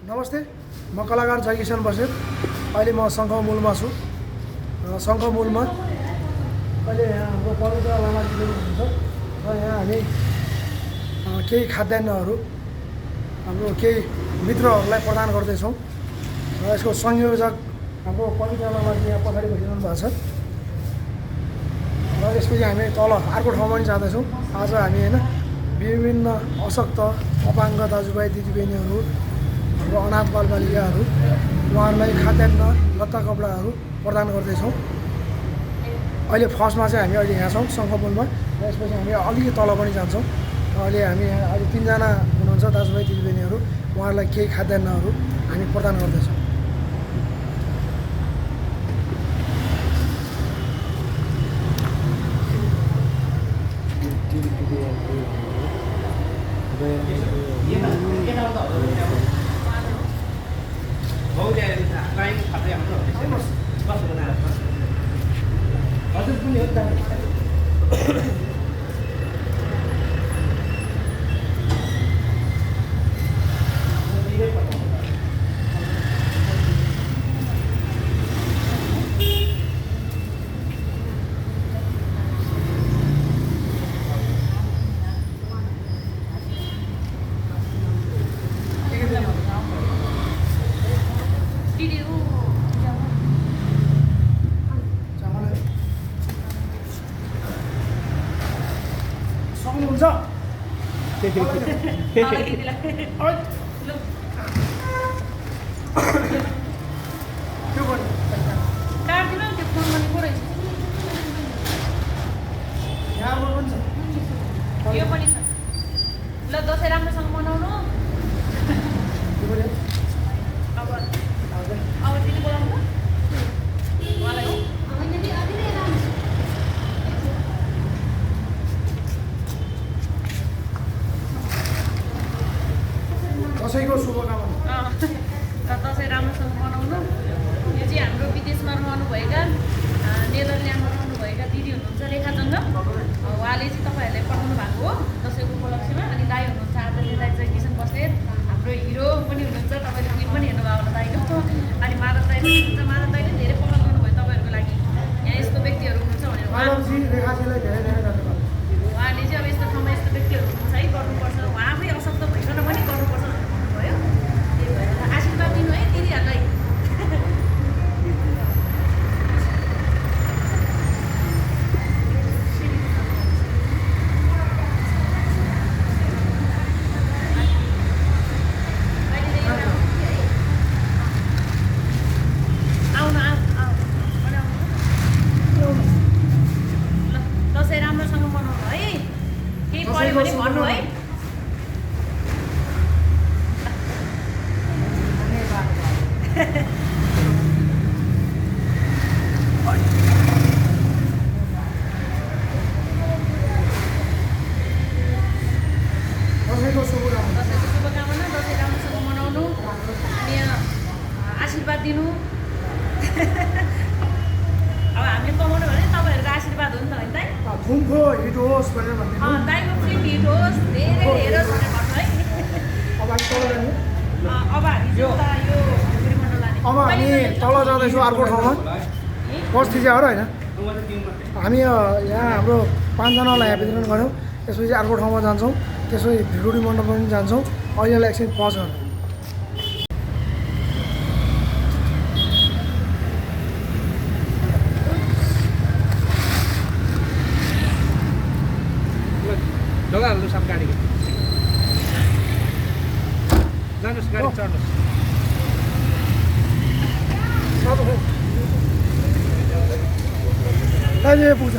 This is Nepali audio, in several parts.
नमस्ते, म कलाकार जयकिशन बस्नेत। अहिले म शङ्खमूलमा छु। शङ्खमूलमा अहिले यहाँ हाम्रो पवित्र लामाजी हुनुहुन्छ र यहाँ हामी केही खाद्यान्नहरू हाम्रो केही मित्रहरूलाई प्रदान गर्दैछौँ र यसको संयोजक हाम्रो पवित्र लामाजी यहाँ पछाडि बसिरहनु भएको छ र यसपछि हामी तल अर्को ठाउँमा पनि जाँदैछौँ। आज हामी होइन विभिन्न अशक्त अपाङ्ग दाजुभाइ दिदीबहिनीहरू र अनाथ बालबालिकाहरू उहाँहरूलाई खाद्यान्न लत्ता कपडाहरू प्रदान गर्दैछौँ। अहिले फर्स्टमा चाहिँ हामी अहिले यहाँ छौँ शङ्खमूलमा र यसपछि हामी अलिकति तल पनि जान्छौँ। अहिले हामी यहाँ अहिले 3 जना हुनुहुन्छ दाजुभाइ दिदीबहिनीहरू, उहाँहरूलाई केही खाद्यान्नहरू हामी प्रदान गर्दैछौँ। हजुर पनि हो त सक्नुहुन्छ? यो पनि छ ल। दसैँ राम्रोसँग मनाउनु। अब दिदी बोलाउनु उहाँलाई हो। दसैँको शुभकामना। दसैँ राम्रोसँग मनाउनु। यो चाहिँ हाम्रो विदेशमा रहनुभएका नेदरल्यान्डमा रहनुभएका दिदी हुनुहुन्छ रेखा जङ्गम, उहाँले चाहिँ तपाईँहरूलाई पठाउनु भएको हो दसैँको उपलक्ष्यमा। अनि दाई हुनुहुन्छ आदरणीय दाई जयकिशन बस्नेत, हाम्रो हिरो पनि हुनुहुन्छ, तपाईँले फिल्म पनि हेर्नुभयो होला दाईको। अनि माधव दाई पनि हुनुहुन्छ, माधव दाईले धेरै पहल गर्नुभयो तपाईँहरूको लागि, यहाँ यस्तो व्यक्तिहरू हुनुहुन्छ भनेर उहाँले चाहिँ अब यस्तो ठाउँमा यस्तो व्यक्तिहरू हुनुहुन्छ है, गर्नुपर्छ, उहाँ आफै अशक्त भइकन पनि गर्नुपर्छ भनेर भन्नुभयो। त्यही भएर आशीर्वाद दिनु है दिदीहरूलाई। दसैँ राम्रोसँग मनाउनु है, केही पऱ्यो भने भन्नु है। दसैँको शुभकामना। दसैँको शुभकामना, दसैँ राम्रोसँग मनाउनु अनि आशीर्वाद दिनु। अब हामीले कमाउनु भने तपाईँहरूको आशीर्वाद हो नि त होइन दाइ। फिल्मको हिट होस् भनेर भनिदिनु। दाइको फिल्म हिट होस्, धेरै हेरोस् भनेर भन्नु है। अब हामी तल जाने। अब हामी चाहिँ उता यो मण्डल लाने। अब हामी तल जाँदैछौँ अर्को ठाउँमा। बस्ती चाहिँ हो र होइन, हामी यहाँ हाम्रो 5 जनालाई यहाँ वितरण गऱ्यौँ। त्यसपछि अर्को ठाउँमा जान्छौँ, त्यसपछि भिडुडी मण्डपमा पनि जान्छौँ। अहिलेलाई एकछिन पज गर्नु। लगाइहाल्नु सब गाडीको जानुहोस्, गाडी चढ्नुहोस्। अहिले पुग्छ।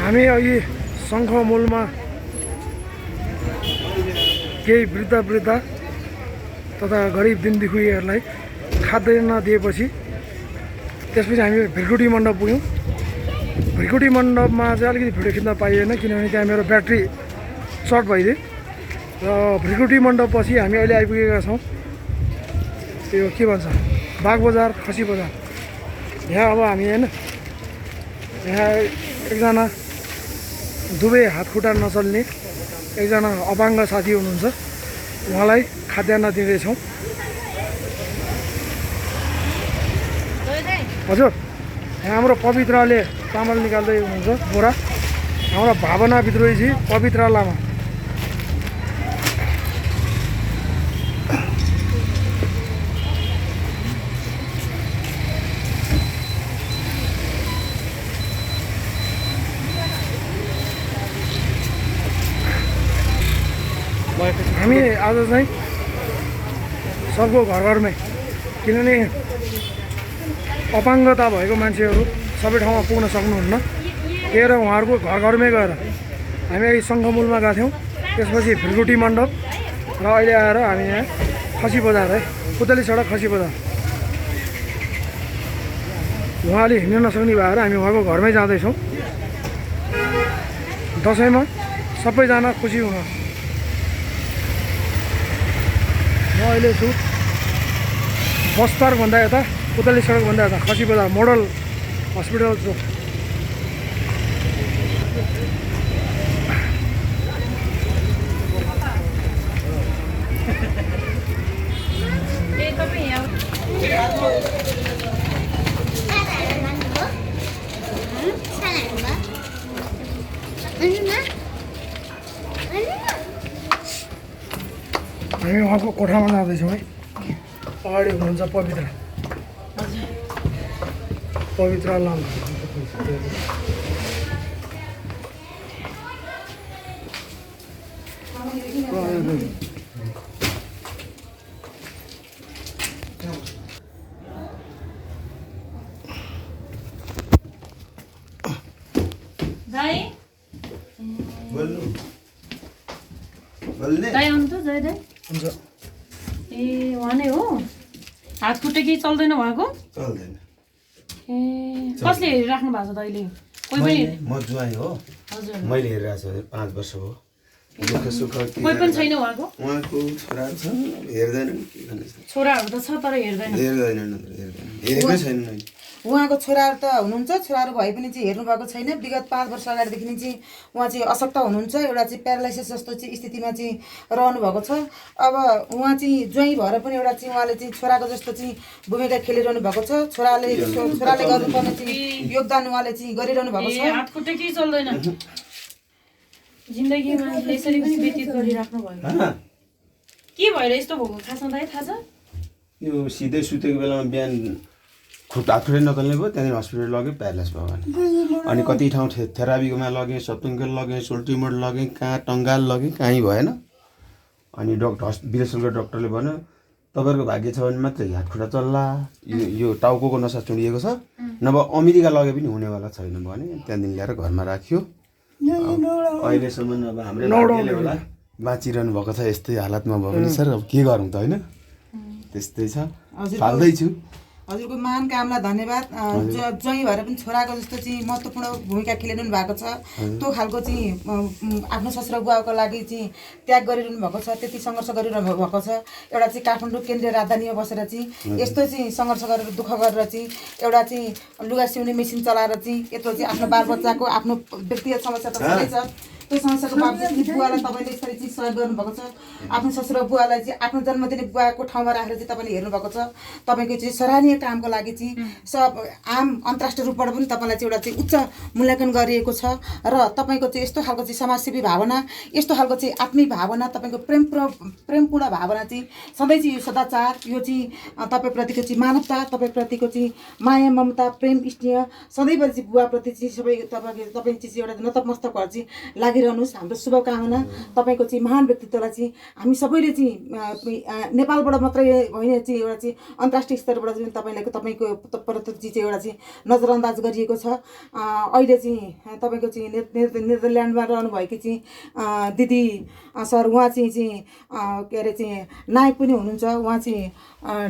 हामी अघि शङ्खमूलमा केही वृद्ध तथा गरिब दिनदुखीहरूलाई खाद्यान्न दिएपछि त्यसपछि हामी भिरकुटी मण्डप पुग्यौँ। भिरकुटी मण्डपमा चाहिँ अलिकति भिडियो खिच्न पाइएन किनभने त्यहाँ मेरो ब्याट्री सर्ट भइदियो र भिरकुटी मण्डपपछि हामी अहिले आइपुगेका छौँ त्यो के भन्छ बागबजार खसी बजार। यहाँ अब हामी होइन यहाँ एकजना दुवै हात खुट्टा नचल्ने एकजना अपाङ्ग साथी हुनुहुन्छ उहाँलाई खाद्यान्न दिँदैछौँ। हजुर, यहाँ हाम्रो पवित्रले चामल निकाल्दै हुनुहुन्छ बोरा। हाम्रो भावना विद्रोहीजी पवित्र लामा। हामी आज चाहिँ सबको घर घरमै, किनभने अपाङ्गता भएको मान्छेहरू सबै ठाउँमा पुग्न सक्नुहुन्न, त्यही भएर उहाँहरूको घर घरमै गएर हामी अहिले सङ्घमूलमा गएको थियौँ, त्यसपछि भिलकुटी मण्डप र अहिले आएर हामी यहाँ खसी बजार है, पुतली सडक खसी बजार। उहाँले हिँड्न नसक्ने भएर हामी उहाँको घरमै जाँदैछौँ। दसैँमा सबैजना खुसी हुन। म अहिले छु बस पार्कभन्दा यता, पुतली सडकभन्दा यता खसी बजार मोडल हस्पिटल छु। हामी उहाँको कोठामा जाँदैछौँ है। अगाडि हुनुहुन्छ पवित्र लामा। दाइ आउनु त जय दाइ। हुन्छ। ए उहाँ नै हो? हात खुट्टा केही चल्दैन उहाँको? चल्दैन। ए कसले हेरिराख्नु भएको छ त अहिले? कोही पनि? म ज्वाइँ हो। हजुर। मैले हेरिरहेको छु 5 वर्ष हो। दुःख सुख कोही पनि छैन उहाँको? उहाँको छोराहरू छ, हेर्दैनन्। के गर्ने? छोराहरू त छ तर हेर्दैन। हेरेकै छैन। उहाँको छोराहरू त हुनुहुन्छ, छोराहरू भए पनि चाहिँ हेर्नु भएको छैन। विगत 5 वर्ष अगाडिदेखि चाहिँ उहाँ चाहिँ अशक्त हुनुहुन्छ, एउटा चाहिँ प्यारालाइसिस जस्तो चाहिँ स्थितिमा चाहिँ रहनु भएको छ। अब उहाँ चाहिँ ज्वाइँ भएर पनि एउटा चाहिँ उहाँले चाहिँ छोराको जस्तो चाहिँ भूमिका खेलिरहनु भएको छ। छोराले गर्नुपर्ने चाहिँ योगदान उहाँले चाहिँ गरिरहनु भएको छ। हात खुट्टा केही चल्दैन। जिन्दगीमा यसरी पनि व्यतीत गरिराख्नु भयो। के भएर यस्तो भएको खासमा दाइ थाहा छ? यो सिधै सुतेको बेलामा बिहान हात खुट्टै नचल्ने भयो, त्यहाँदेखि हस्पिटल लगेँ, प्यारालाइस भयो अनि कति ठाउँ थेरापीमा लगेँ, सप्तुङ्गेल लगेँ, सोल्टिमोड लगेँ, कहाँ टङ्गाल लगेँ, कहीँ भएन। अनि विदेशको डक्टरले भन्यो तपाईँहरूको भाग्य छ भने मात्रै हात खुट्टा चल्ला, यो टाउको नसा चुडिएको छ, नभए अमेरिका लगे पनि हुनेवाला छैन भने त्यहाँदेखि ल्याएर घरमा राख्यो। अहिलेसम्म अब हाम्रो भाग्यले होला बाँचिरहनु भएको छ यस्तै हालतमा भयो भने सर अब के गरौँ त होइन, त्यस्तै छ, फाल्दैछु। हजुरको महान कामलाई धन्यवाद। ज्वाइँ भएर पनि छोराको जस्तो चाहिँ महत्त्वपूर्ण भूमिका खेलिरहनु भएको छ। त्यो खालको चाहिँ आफ्नो ससुरा बुवाको लागि चाहिँ त्याग गरिरहनु भएको छ, त्यति सङ्घर्ष गरिरहनु भएको छ। एउटा चाहिँ काठमाडौँ केन्द्रीय राजधानीमा बसेर चाहिँ यस्तो चाहिँ सङ्घर्ष गरेर दुःख गरेर चाहिँ एउटा चाहिँ लुगा सिउने मेसिन चलाएर चाहिँ यत्रो चाहिँ आफ्नो बालबच्चाको आफ्नो व्यक्तिगत समस्या त छँदै छ, त्यो समस्याको बावजुद बुवालाई तपाईँले यसरी चाहिँ सहयोग गर्नुभएको छ। आफ्नो ससुरा बुवालाई चाहिँ आफ्नो जन्म दिने बुवाको ठाउँमा राखेर चाहिँ तपाईँले हेर्नुभएको छ। तपाईँको चाहिँ सराहनीय कामको लागि चाहिँ सब आम अन्तर्राष्ट्रिय रूपबाट पनि तपाईँलाई चाहिँ एउटा चाहिँ उच्च मूल्याङ्कन गरिएको छ। र तपाईँको चाहिँ यस्तो खालको चाहिँ समाजसेवी भावना, यस्तो खालको चाहिँ आत्मीय भावना, तपाईँको प्रेमपूर्ण भावना चाहिँ सधैँ चाहिँ यो सदाचार, यो चाहिँ तपाईँप्रतिको चाहिँ मानवता, तपाईँप्रतिको चाहिँ माया ममता प्रेम स्नेह सधैँभरि चाहिँ बुवाप्रति चाहिँ सबै तपाईँ चाहिँ एउटा नतमस्तक भएर चाहिँ लागिरहनुहोस्। हाम्रो शुभकामना। तपाईँको चाहिँ महान व्यक्तित्वलाई चाहिँ हामी सबैले चाहिँ नेपालबाट मात्रै होइन चाहिँ एउटा चाहिँ अन्तर्राष्ट्रिय स्तरबाट चाहिँ तपाईँको प्रति चाहिँ एउटा चाहिँ नजरअन्दाज गरिएको छ। अहिले चाहिँ तपाईँको चाहिँ नेदरल्यान्डमा रहनुभएकी चाहिँ दिदी सर, उहाँ चाहिँ के अरे चाहिँ नायक पनि हुनुहुन्छ, उहाँ चाहिँ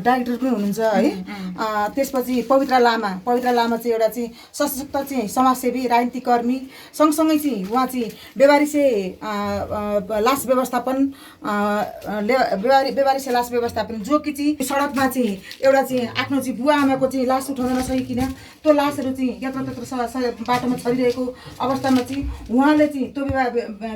डाइरेक्टर पनि हुनुहुन्छ है। त्यसपछि पवित्र लामा चाहिँ एउटा चाहिँ सशक्त चाहिँ समाजसेवी राजनीतिक कर्मी, सँगसँगै चाहिँ उहाँ चाहिँ बेवारिसे लास व्यवस्थापन बेवारिसे लास व्यवस्थापन जो कि चाहिँ सडकमा चाहिँ एउटा चाहिँ आफ्नो चाहिँ बुवा आमाको चाहिँ लास उठाउन नसकिकन त्यो लासहरू चाहिँ यत्रतत्र बाटोमा छरिरहेको अवस्थामा चाहिँ उहाँले चाहिँ त्यो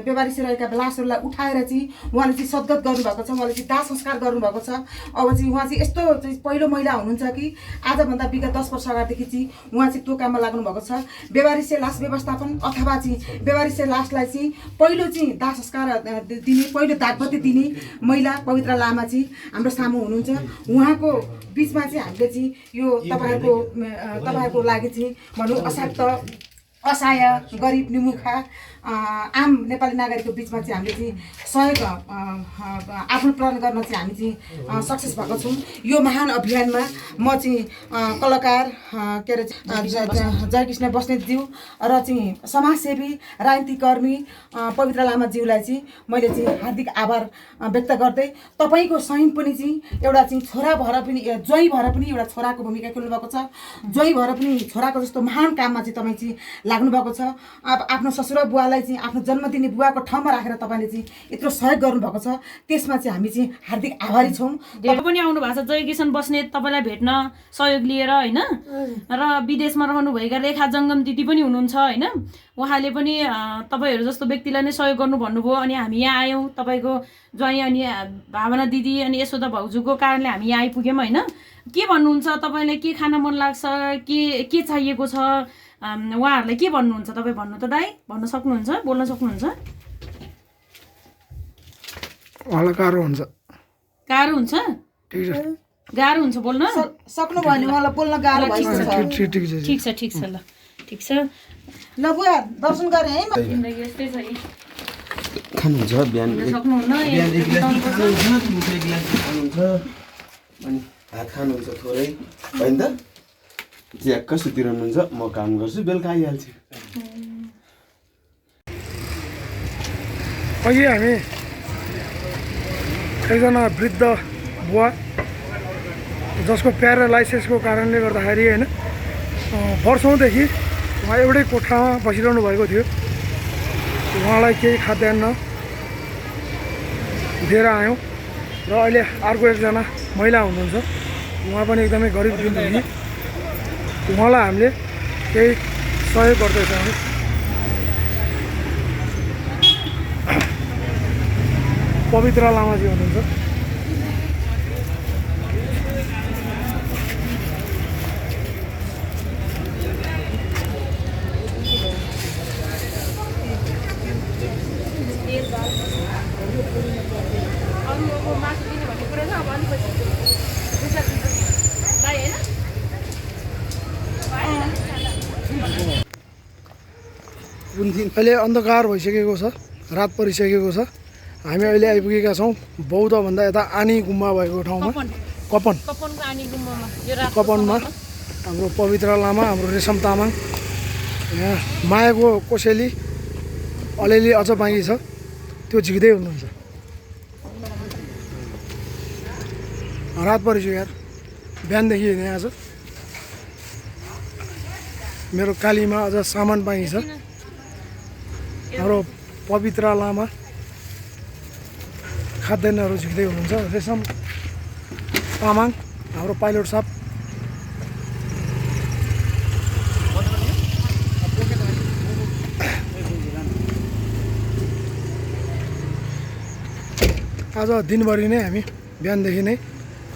बेवारिसे रहेका लासहरूलाई उठाएर चाहिँ उहाँले चाहिँ सद्गत गर्नुभएको छ, उहाँले चाहिँ दाह संस्कार गर्नुभएको छ। अब चाहिँ उहाँ चाहिँ यस्तो चाहिँ पहिलो महिला हुनुहुन्छ कि आजभन्दा विगत 10 वर्ष अगाडिदेखि चाहिँ उहाँ चाहिँ त्यो काममा लाग्नु भएको छ। बेवारिसे लास व्यवस्थापन अथवा चाहिँ बेवारिसे लासलाई चाहिँ पहिलो चाहिँ दाह संस्कार दिने, पहिलो दागबत्ती दिने महिला पवित्र लामा चाहिँ हाम्रो सामु हुनुहुन्छ। उहाँको बिचमा चाहिँ हामीले चाहिँ यो तपाईँहरूको लागि चाहिँ भनौँ अशक्त असहाय गरिब निमुखा आम नेपाली नागरिकको बिचमा चाहिँ हामीले चाहिँ सहयोग आफ्नो प्रदान गर्न चाहिँ हामी चाहिँ सक्सेस भएको छौँ। यो महान अभियानमा म चाहिँ कलाकार के अरे जयकृष्ण बस्नेतज्यू र चाहिँ समाजसेवी राजनीतिकर्मी पवित्र लामाज्यूलाई चाहिँ मैले चाहिँ हार्दिक आभार व्यक्त गर्दै तपाईँको स्वयं पनि चाहिँ एउटा चाहिँ छोरा भएर पनि ज्वाइँ भएर पनि एउटा छोराको भूमिका खेल्नुभएको छ। ज्वाइँ भएर पनि छोराको जस्तो महान काममा चाहिँ तपाईँ चाहिँ लाग्नुभएको छ। अब आफ्नो ससुरा बुवालाई चाहिँ आफ्नो जन्मदिने बुवाको ठाउँमा राखेर तपाईँले चाहिँ यत्रो सहयोग गर्नुभएको छ, त्यसमा चाहिँ हामी चाहिँ हार्दिक आभारी छौँ। धेरै पनि आउनु भएको छ जयकिशन बस्नेत तपाईँलाई भेट्न सहयोग लिएर होइन, र विदेशमा रहनुभएका रेखा जङ्गम दिदी पनि हुनुहुन्छ होइन। उहाँले पनि तपाईँहरू जस्तो व्यक्तिलाई नै सहयोग गर्नु भन्नुभयो अनि हामी यहाँ आयौँ। तपाईँको ज्वाइँ अनि भावना दिदी अनि यशोदा भाउजूको कारणले हामी यहाँ आइपुग्यौँ होइन। के भन्नुहुन्छ, तपाईँलाई के खान मन लाग्छ, के चाहिएको छ, उहाँहरूलाई के भन्नुहुन्छ तपाईँ भन्नु त दाइ, भन्न सक्नुहुन्छ, बोल्न सक्नुहुन्छ? उहाँलाई गाह्रो हुन्छ, गाह्रो हुन्छ, गाह्रो हुन्छ बोल्न सक्नुभयो भने उहाँलाई बोल्न गाह्रो भइसक्छ। ठिक छ ठिक छ ल ठिक छ ल बुवा दर्शन गरे है। यस्तै छ खानुहुन्छ बिहान सक्नुहुन्न अनि भात खानुहुन्छ थोरै होइन त? ज्याक्क सुतिरहनुहुन्छ, म काम गर्छु, बेलुका आइहाल्छु। अघि हामी एकजना वृद्ध बुवा जसको प्यारालाइसिसको कारणले गर्दाखेरि होइन वर्षौँदेखि उहाँ एउटै कोठामा बसिरहनु भएको थियो। उहाँलाई केही खाद्यान्न दिएर आयौँ र अहिले अर्को एकजना महिला हुनुहुन्छ, उहाँ पनि एकदमै गरिब दुःखी, उहाँलाई हामीले केही सहयोग गर्दैछौँ। पवित्र लामाजी हुनुहुन्छ, अहिले अन्धकार भइसकेको छ, रात परिसकेको छ। हामी अहिले आइपुगेका छौँ बौद्धभन्दा यता आनी गुम्बा भएको ठाउँमा, कपनमा हाम्रो पवित्र लामा, हाम्रो रेशम तामाङ, यहाँ मायाको कोसेली अलिअलि अझ बाँकी छ, त्यो झिक्दै हुनुहुन्छ। रात परिसक्यो यार, बिहानदेखि हिँडेँ आज। मेरो कालीमा अझ सामान बाँकी छ। हाम्रो पवित्र लामा खाद्यान्नहरू झिक्दै हुनुहुन्छ। रेशम तामाङ हाम्रो पाइलट साहब, आज दिनभरि नै हामी बिहानदेखि नै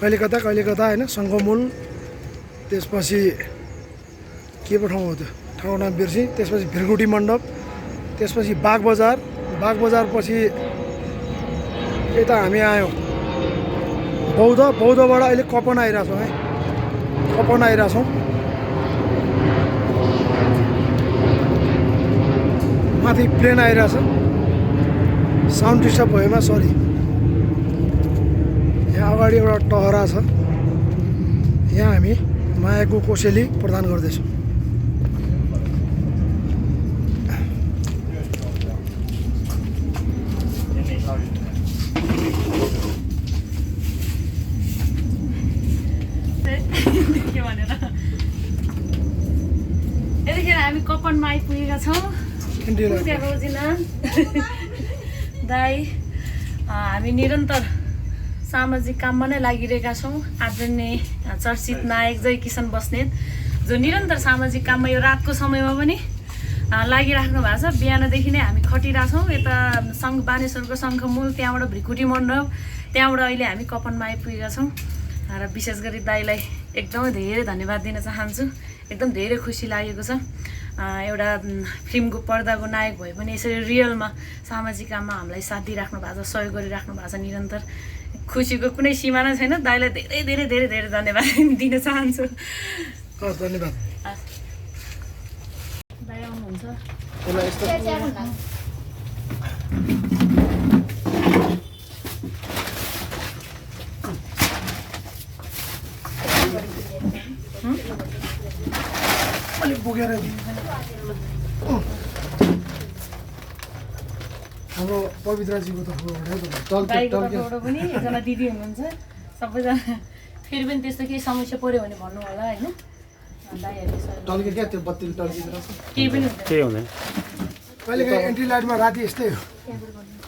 कहिले कता होइन सङ्घमूल, त्यसपछि के पो ठाउँ हो त्यो ठाउँ नाम बिर्सी, त्यसपछि भिरगुटी मण्डप, त्यसपछि बागबजार पछि यता हामी आयौँ बौद्धबाट अहिले कपन आइरहेछौँ है, कपन आइरहेछौँ। माथि प्लेन आइरहेछ, साउन्ड डिस्टर्ब भएमा सरी। यहाँ अगाडि एउटा टहरा छ, यहाँ हामी मायाको कोसेली प्रदान गर्दैछौँ। यतिखेर हामी कपनमा आइपुगेका छौँ। दाई हामी निरन्तर सामाजिक काममा नै लागिरहेका छौँ। आदरणीय चर्चित नायक जय किसन बस्नेत जो निरन्तर सामाजिक काममा यो रातको समयमा पनि लागिराख्नु भएको छ। बिहानदेखि नै हामी खटिरहेछौँ। यता सङ्घ बानेश्वरको शङ्खमूल, त्यहाँबाट भृकुटी मण्डप, त्यहाँबाट अहिले हामी कपनमा आइपुगेका छौँ। र विशेष गरी दाईलाई एकदमै धेरै धन्यवाद दिन चाहन्छु। एकदम धेरै खुसी लागेको छ। एउटा फिल्मको पर्दाको नायक भए पनि यसरी रियलमा सामाजिक काममा हामीलाई साथ दिइराख्नु भएको छ, सहयोग गरिराख्नु भएको छ निरन्तर। खुसीको कुनै सीमा नै छैन। दाईलाई धेरै धेरै धेरै धेरै धन्यवाद दिन चाहन्छु। धन्यवाद। दाई आउनुहुन्छ। अलिक बोकेर हाम्रो पवित्राजीको तर्फबाट दाईको तर्फबाट पनि एकजना दिदी हुनुहुन्छ। सबैजना फेरि पनि त्यस्तो केही समस्या पऱ्यो भने भन्नु होला होइन। दाईहरूले क्या त्यो बत्ती टल्किँदो रहेछ केही पनि हुँदैन। कहिलेकाहीँ एन्ट्री लाइटमा राति यस्तै हो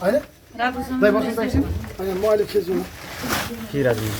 होइन। राम्रोसँग होइन म अहिले खेल्छु के राख्नु